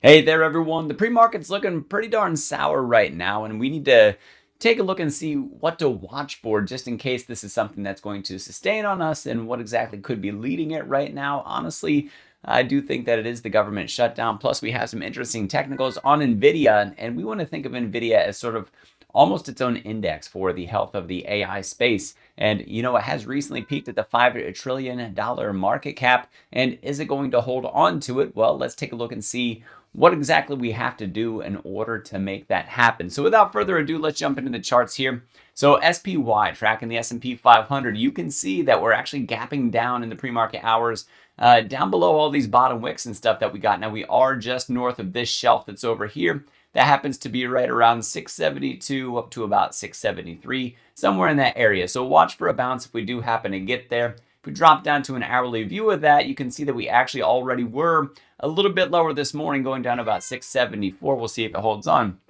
Hey there, everyone. The pre-market's looking pretty darn sour right now, and we need to take a look and see what to watch for just in case this is something that's going to sustain on us and what exactly could be leading it right now. Honestly, I do think that it is the government shutdown. Plus, we have some interesting technicals on Nvidia, and we want to think of Nvidia as sort of almost its own index for the health of the AI space. And it has recently peaked at the $5 trillion market cap. And is it going to hold on to it? Well, let's take a look and see what exactly we have to do in order to make that happen. So without further ado, let's jump into the charts here. So SPY tracking the S&P 500, you can see that we're actually gapping down in the pre-market hours, down below all these bottom wicks and stuff that we got. Now we are just north of this shelf that's over here. That happens to be right around 672 up to about 673, somewhere in that area. So watch for a bounce if we do happen to get there. If we drop down to an hourly view of that, you can see that we actually already were a little bit lower this morning, going down to about 674. We'll see if it holds on.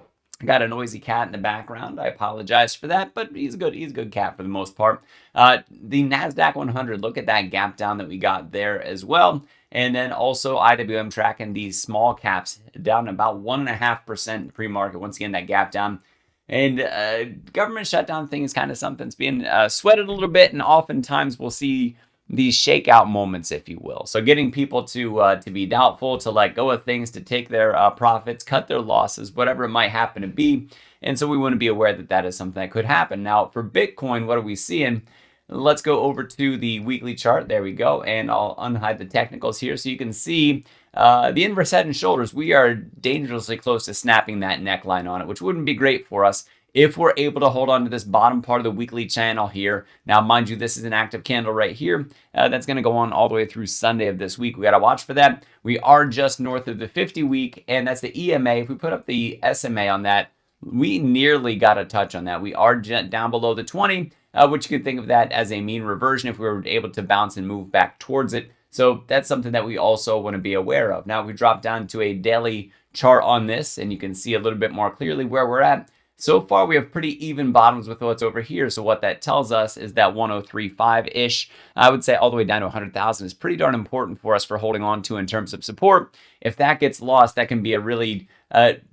I got a noisy cat in the background. I apologize for that, but he's good. He's a good cat for the most part. The NASDAQ 100, look at that gap down that we got there as well. And then also IWM tracking these small caps down about 1.5% pre-market. Once again, that gap down. And government shutdown thing is kind of something that's being sweated a little bit, and oftentimes we'll see these shakeout moments, if you will. So getting people to be doubtful, to let go of things, to take their profits, cut their losses, whatever it might happen to be. And so we want to be aware that that is something that could happen. Now, for Bitcoin, what are we seeing? Let's go over to the weekly chart. There we go. And I'll unhide the technicals here so you can see the inverse head and shoulders. We are dangerously close to snapping that neckline on it, which wouldn't be great for us if we're able to hold on to this bottom part of the weekly channel here. Now, mind you, this is an active candle right here. That's going to go on all the way through Sunday of this week. We got to watch for that. We are just north of the 50-week, and that's the EMA. If we put up the SMA on that, we nearly got a touch on that. We are down below the 20, which you could think of that as a mean reversion if we were able to bounce and move back towards it. So that's something that we also want to be aware of. Now, we drop down to a daily chart on this, and you can see a little bit more clearly where we're at. So far, we have pretty even bottoms with what's over here. So what that tells us is that 103.5-ish, I would say all the way down to 100,000 is pretty darn important for us for holding on to in terms of support. If that gets lost, that can be a really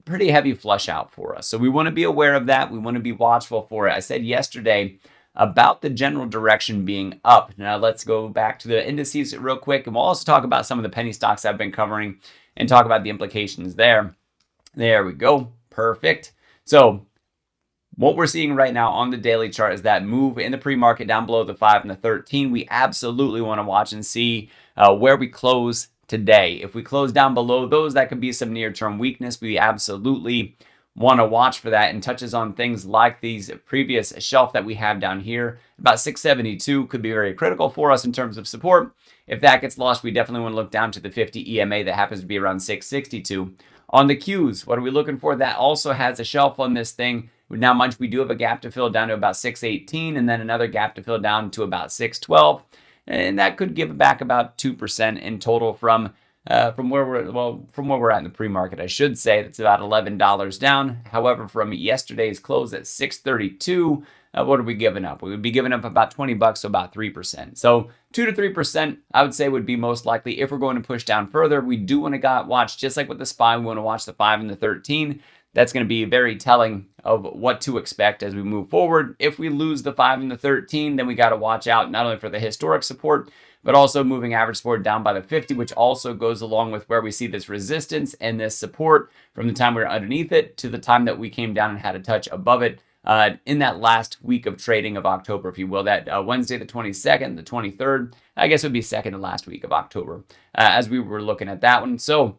pretty heavy flush out for us. So we want to be aware of that. We want to be watchful for it. I said yesterday about the general direction being up. Now let's go back to the indices real quick, and we'll also talk about some of the penny stocks I've been covering and talk about the implications there. There we go. Perfect. So what we're seeing right now on the daily chart is that move in the pre-market down below the 5 and the 13. We absolutely want to watch and see where we close today. If we close down below those, that could be some near-term weakness. We absolutely want to watch for that, and touches on things like these previous shelf that we have down here. About 672 could be very critical for us in terms of support. If that gets lost, we definitely want to look down to the 50 EMA that happens to be around 662. On the Qs, what are we looking for? That also has a shelf on this thing. Now, mind you, we do have a gap to fill down to about 618, and then another gap to fill down to about 612. And that could give back about 2% in total from where we're at in the pre-market. I should say that's about $11 down. However, from yesterday's close at 632, what are we giving up? We would be giving up about $20, so about 3%. So 2 to 3%, I would say, would be most likely if we're going to push down further. We do want to watch, just like with the SPY, we want to watch the 5 and the 13. That's going to be very telling of what to expect as we move forward. If we lose the 5 and the 13, then we got to watch out not only for the historic support, but also moving average support down by the 50, which also goes along with where we see this resistance and this support from the time we were underneath it to the time that we came down and had a touch above it in that last week of trading of October, if you will. That Wednesday, the 22nd, the 23rd, I guess would be second to last week of October as we were looking at that one. So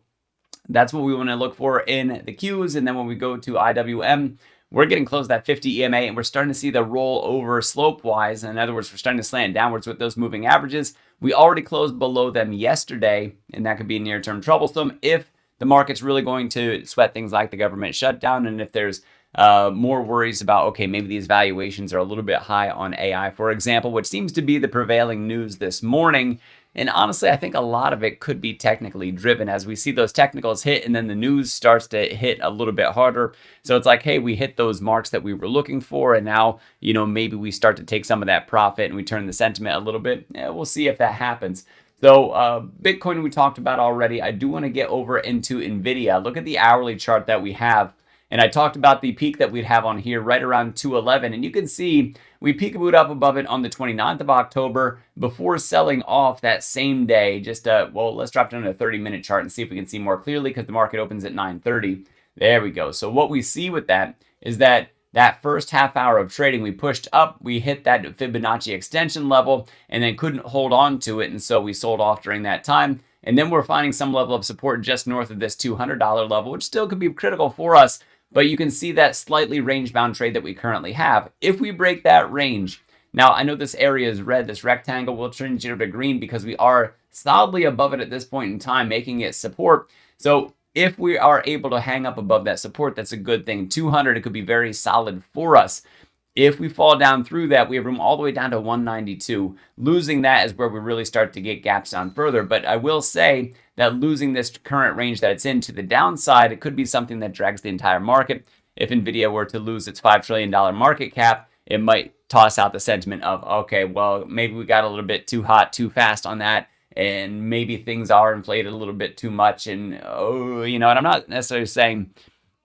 that's what we want to look for in the Qs. And then when we go to IWM, we're getting close to that 50 EMA, and we're starting to see the roll over slope-wise. In other words, we're starting to slant downwards with those moving averages. We already closed below them yesterday, and that could be near-term troublesome if the market's really going to sweat things like the government shutdown, and if there's more worries about, okay, maybe these valuations are a little bit high on AI, for example, which seems to be the prevailing news this morning. And honestly, I think a lot of it could be technically driven as we see those technicals hit, and then the news starts to hit a little bit harder. So it's like, hey, we hit those marks that we were looking for, and now, maybe we start to take some of that profit and we turn the sentiment a little bit. Yeah, we'll see if that happens. So Bitcoin we talked about already. I do want to get over into Nvidia. Look at the hourly chart that we have. And I talked about the peak that we'd have on here right around 211. And you can see we peekabooed up above it on the 29th of October before selling off that same day. Well, let's drop down to a 30-minute chart and see if we can see more clearly because the market opens at 9:30. There we go. So what we see with that is that first half hour of trading, we pushed up, we hit that Fibonacci extension level, and then couldn't hold on to it. And so we sold off during that time. And then we're finding some level of support just north of this $200 level, which still could be critical for us. But you can see that slightly range-bound trade that we currently have. If we break that range, now I know this area is red, this rectangle will change it to green because we are solidly above it at this point in time, making it support. So if we are able to hang up above that support, that's a good thing. 200, it could be very solid for us. If we fall down through that, we have room all the way down to 192. Losing that is where we really start to get gaps down further. But I will say that losing this current range that it's in to the downside, it could be something that drags the entire market. If Nvidia were to lose its $5 trillion market cap, it might toss out the sentiment of, okay, well, maybe we got a little bit too hot, too fast on that. And maybe things are inflated a little bit too much. And, and I'm not necessarily saying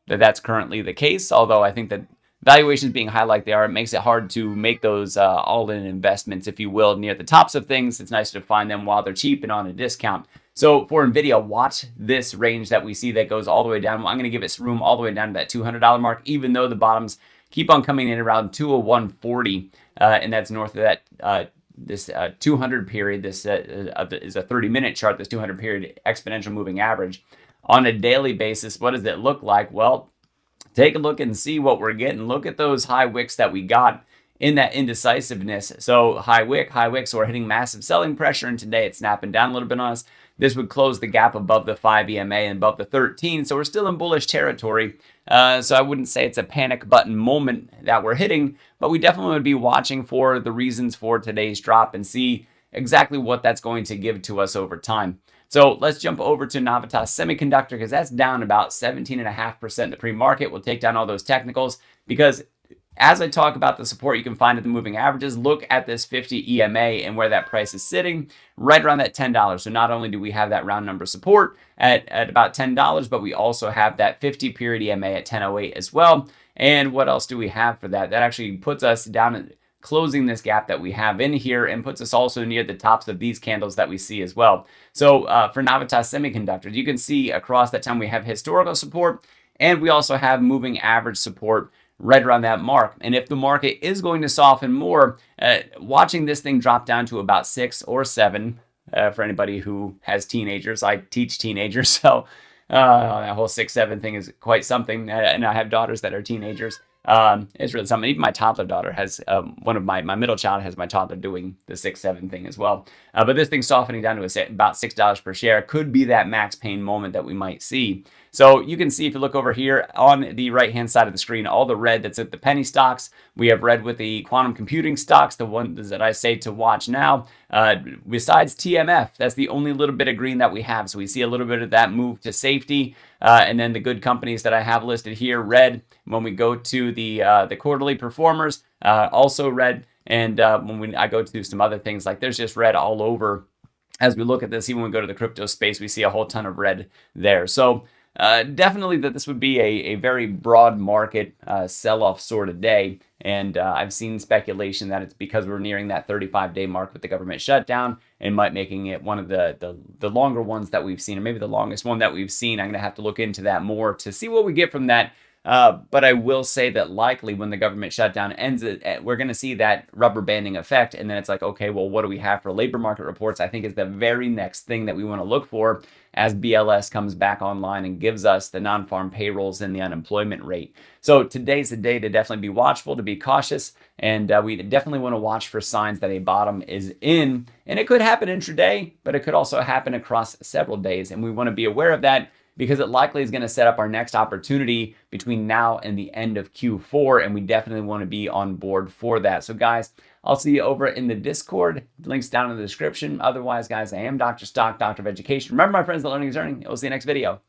that that's currently the case, although I think that valuations being high like they are, it makes it hard to make those all-in investments, if you will, near the tops of things. It's nice to find them while they're cheap and on a discount. So for Nvidia, watch this range that we see that goes all the way down. I'm going to give it room all the way down to that $200 mark, even though the bottoms keep on coming in around 201.40, and that's north of that this 200 period. This is a 30-minute chart, this 200 period exponential moving average. On a daily basis, what does it look like? Well, take a look and see what we're getting. Look at those high wicks that we got in that indecisiveness. So high wick, so we're hitting massive selling pressure, and today it's snapping down a little bit on us. This would close the gap above the 5 EMA and above the 13, so we're still in bullish territory. So I wouldn't say it's a panic button moment that we're hitting, but we definitely would be watching for the reasons for today's drop and see exactly what that's going to give to us over time. So let's jump over to Navitas Semiconductor because that's down about 17.5% in the pre-market. We'll take down all those technicals because as I talk about the support you can find at the moving averages, look at this 50 EMA and where that price is sitting, right around that $10. So not only do we have that round number support at about $10, but we also have that 50 period EMA at 10.08 as well. And what else do we have for that? That actually puts us down at closing this gap that we have in here and puts us also near the tops of these candles that we see as well. So for Navitas Semiconductors, you can see across that time we have historical support and we also have moving average support right around that mark. And if the market is going to soften more, watching this thing drop down to about 6 or 7, for anybody who has teenagers, I teach teenagers, so that whole 6-7 thing is quite something. And I have daughters that are teenagers. It's really something. Even my toddler daughter has one of my middle child has my toddler doing the 6-7 thing as well. But this thing softening down to about $6 per share could be that max pain moment that we might see. So you can see if you look over here on the right hand side of the screen, all the red that's at the penny stocks. We have red with the quantum computing stocks, the ones that I say to watch now. Besides TMF, that's the only little bit of green that we have. So we see a little bit of that move to safety. And then the good companies that I have listed here, red. When we go to the quarterly performers, also red. And when I go to some other things, like there's just red all over. As we look at this, even when we go to the crypto space, we see a whole ton of red there. So definitely that this would be a very broad market sell-off sort of day. And I've seen speculation that it's because we're nearing that 35-day mark with the government shutdown and might making it one of the longer ones that we've seen, or maybe the longest one that we've seen. I'm going to have to look into that more to see what we get from that. But I will say that likely when the government shutdown ends, we're going to see that rubber banding effect. And then it's like, okay, well, what do we have for labor market reports? I think is the very next thing that we want to look for as BLS comes back online and gives us the non-farm payrolls and the unemployment rate. So today's the day to definitely be watchful, to be cautious. And we definitely want to watch for signs that a bottom is in. And it could happen intraday, but it could also happen across several days. And we want to be aware of that, because it likely is going to set up our next opportunity between now and the end of Q4, and we definitely want to be on board for that. So guys, I'll see you over in the Discord. Links down in the description. Otherwise, guys, I am Dr. Stock, Doctor of Education. Remember, my friends, that learning is earning. We'll see you next video.